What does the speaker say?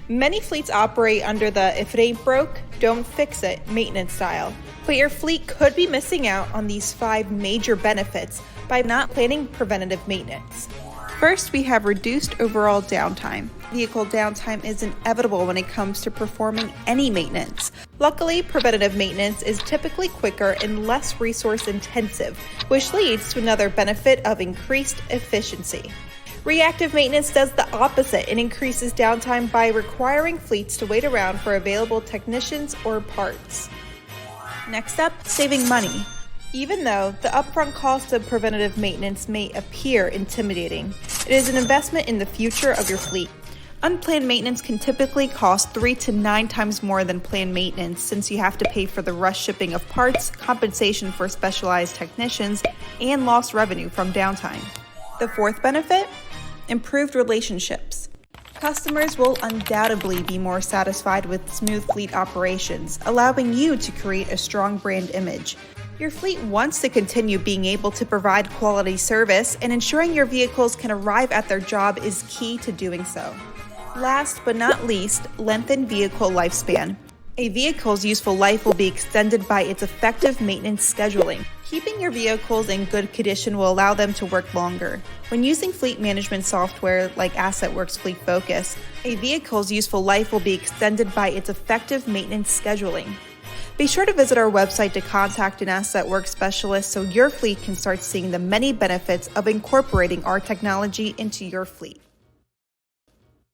Many fleets operate under the if it ain't broke, don't fix it maintenance style. But your fleet could be missing out on these 5 major benefits by not planning preventative maintenance. First, we have reduced overall downtime. Vehicle downtime is inevitable when it comes to performing any maintenance. Luckily, preventative maintenance is typically quicker and less resource intensive, which leads to another benefit of increased efficiency. Reactive maintenance does the opposite and increases downtime by requiring fleets to wait around for available technicians or parts. Next up, saving money. Even though the upfront cost of preventative maintenance may appear intimidating, it is an investment in the future of your fleet. Unplanned maintenance can typically cost 3 to 9 times more than planned maintenance, since you have to pay for the rush shipping of parts, compensation for specialized technicians, and lost revenue from downtime. The fourth benefit? Improved relationships. Customers will undoubtedly be more satisfied with smooth fleet operations, allowing you to create a strong brand image. Your fleet wants to continue being able to provide quality service, and ensuring your vehicles can arrive at their job is key to doing so. Last but not least, lengthen vehicle lifespan. A vehicle's useful life will be extended by its effective maintenance scheduling. Keeping your vehicles in good condition will allow them to work longer. When using fleet management software like AssetWorks FleetFocus, a vehicle's useful life will be extended by its effective maintenance scheduling. Be sure to visit our website to contact an AssetWorks specialist so your fleet can start seeing the many benefits of incorporating our technology into your fleet.